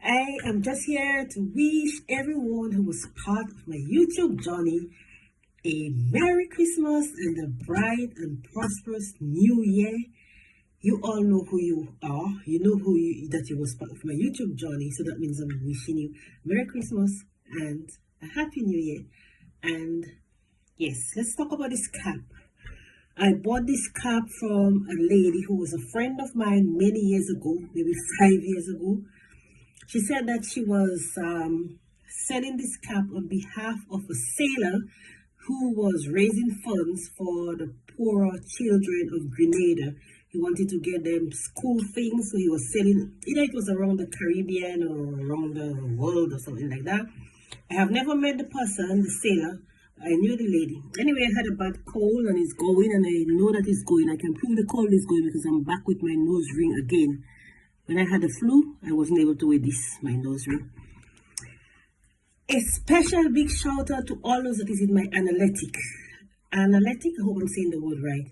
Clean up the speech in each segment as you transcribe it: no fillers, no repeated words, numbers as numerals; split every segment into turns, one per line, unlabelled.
I am just here to wish everyone who was part of my YouTube journey a Merry Christmas and a bright and prosperous New Year. You all know who you are. You know that you was part of my YouTube journey. So that means I'm wishing you Merry Christmas and a Happy New Year. And yes, let's talk about this cap. I bought this cap from a lady who was a friend of mine many years ago, maybe 5 years ago. She said that she was selling this cap on behalf of a sailor who was raising funds for the poorer children of Grenada. He wanted to get them school things, so he was selling, either it was around the Caribbean or around the world or something like that. I have never met the person, the sailor. I knew the lady. Anyway, I had a bad cold and it's going, and I know that it's going. I can prove the cold is going because I'm back with my nose ring again. When I had the flu, I wasn't able to wear this, my nose ring. A special big shout out to all those that is in my analytic. Analytic, I hope I'm saying the word right.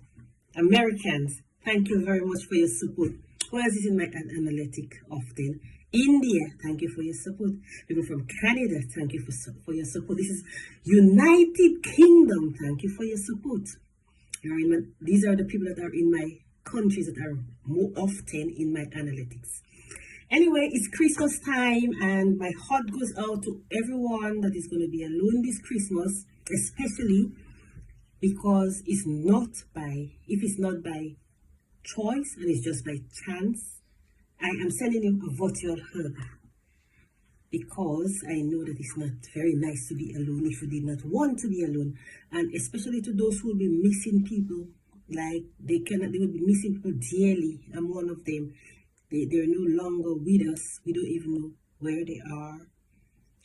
Americans, thank you very much for your support. Who else is in my analytic often? India, thank you for your support. People from Canada, thank you for your support. This is United Kingdom, thank you for your support. These are the people that are in my countries that are more often in my analytics. Anyway, it's Christmas time and my heart goes out to everyone that is going to be alone this Christmas, especially because if it's not by choice and it's just by chance, I am sending you a virtual hug because I know that it's not very nice to be alone if you did not want to be alone, and especially to those who will be missing people. Like they will be missing people dearly. I'm one of them. They're no longer with us. We don't even know where they are.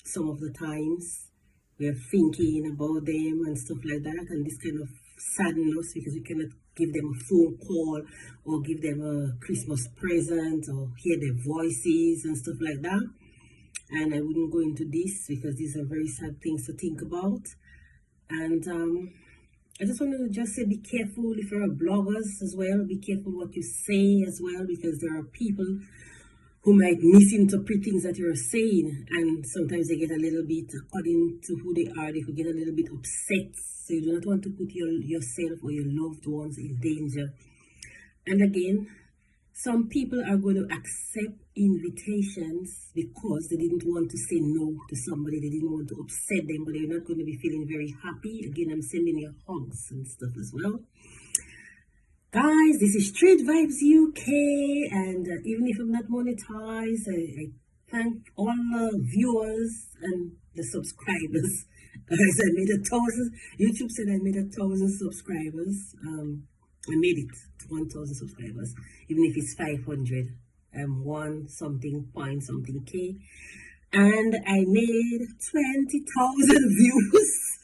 Some of the times we're thinking about them and stuff like that, and this kind of saddens us because we cannot give them a phone call or give them a Christmas present or hear their voices and stuff like that. And I wouldn't go into this because these are very sad things to think about. And I just want to say be careful if you're bloggers as well. Be careful what you say as well, because there are people who might misinterpret things that you're saying, and sometimes they get a little bit, according to who they are, they could get a little bit upset. So you do not want to put yourself or your loved ones in danger. And again, some people are going to accept invitations because they didn't want to say no to somebody. They didn't want to upset them, but they're not going to be feeling very happy. Again, I'm sending you hugs and stuff as well. Guys, this is Street Vibes UK, and even if I'm not monetized, I thank all the viewers and the subscribers. Guys, I made 1,000. YouTube said I made 1,000 subscribers. I made it to 1,000 subscribers, even if it's 500. One something point something K, and I made 20,000 views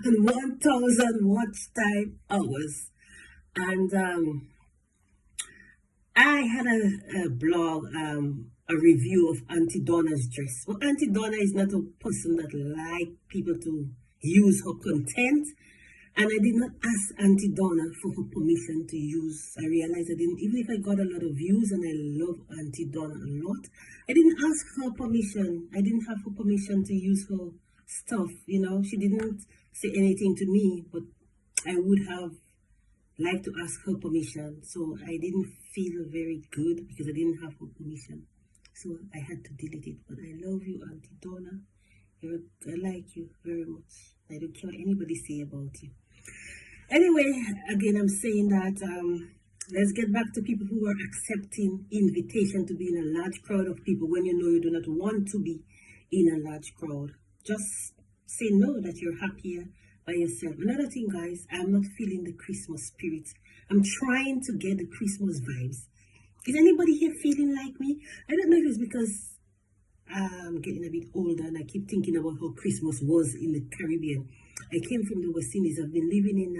and 1,000 watch time hours. And I had a blog, a review of Auntie Donna's dress. Well, Auntie Donna is not a person that like people to use her content. And I did not ask Auntie Donna for her permission to use. I realized I didn't, even if I got a lot of views and I love Auntie Donna a lot, I didn't ask her permission. I didn't have her permission to use her stuff, you know. She didn't say anything to me, but I would have liked to ask her permission. So I didn't feel very good because I didn't have her permission. So I had to delete it. But I love you, Auntie Donna. I like you very much. I don't care what anybody say about you. Anyway, again, I'm saying that let's get back to people who are accepting invitation to be in a large crowd of people when you know you do not want to be in a large crowd. Just say no, that you're happier by yourself. Another thing, guys, I'm not feeling the Christmas spirit. I'm trying to get the Christmas vibes. Is anybody here feeling like me? I don't know if it's because I'm getting a bit older and I keep thinking about how Christmas was in the Caribbean. I came from the West Indies. I've been living in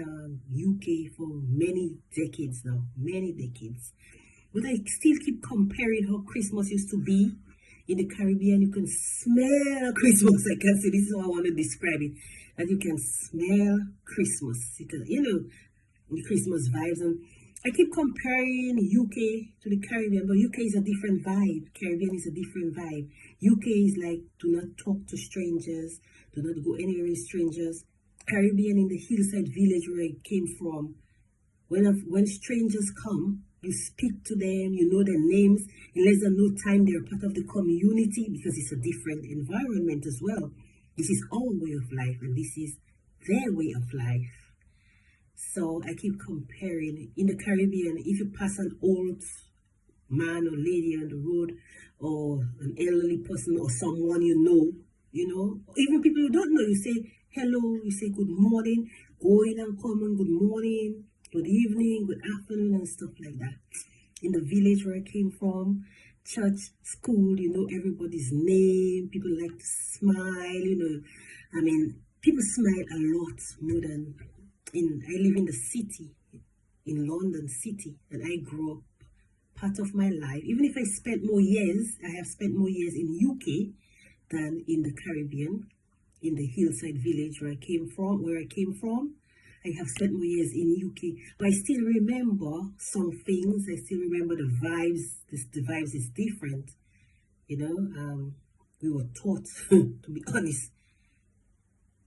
UK for many decades now, many decades. But I still keep comparing how Christmas used to be in the Caribbean. You can smell Christmas. I can say this is how I want to describe it. That you can smell Christmas. You can, the Christmas vibes. And I keep comparing UK to the Caribbean, but UK is a different vibe. Caribbean is a different vibe. UK is like, do not talk to strangers, do not go anywhere with strangers. Caribbean, in the hillside village where I came from, when strangers come, you speak to them, you know their names. In less than no time, they're part of the community because it's a different environment as well. This is our way of life, and this is their way of life. So I keep comparing. In the Caribbean, if you pass an old man or lady on the road, or an elderly person, or someone you know, even people you don't know, you say hello, you say good morning, going and coming, good morning, good evening, good afternoon, and stuff like that. In the village where I came from, church, school, you know everybody's name. People like to smile, you know. I mean, people smile a lot more than I live in the city, in London city, and I grew up part of my life. Even if I have spent more years in UK than in the Caribbean, in the hillside village where I came from. I have spent more years in UK, but I still remember some things. I still remember the vibes. The vibes is different, you know. We were taught, to be honest,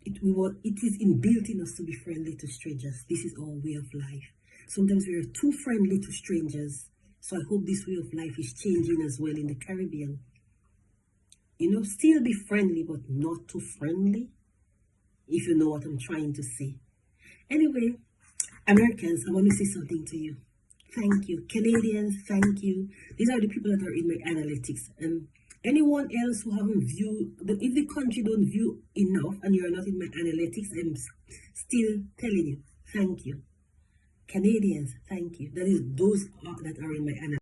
it is inbuilt in us to be friendly to strangers. This is our way of life. Sometimes we are too friendly to strangers. So I hope this way of life is changing as well in the Caribbean. You know, still be friendly, but not too friendly, if you know what I'm trying to say. Anyway, Americans, I want to say something to you. Thank you. Canadians, thank you. These are the people that are in my analytics. And anyone else who haven't viewed, if the country don't view enough and you're not in my analytics, I'm still telling you, thank you. Canadians, thank you. That is those that are in my analytics.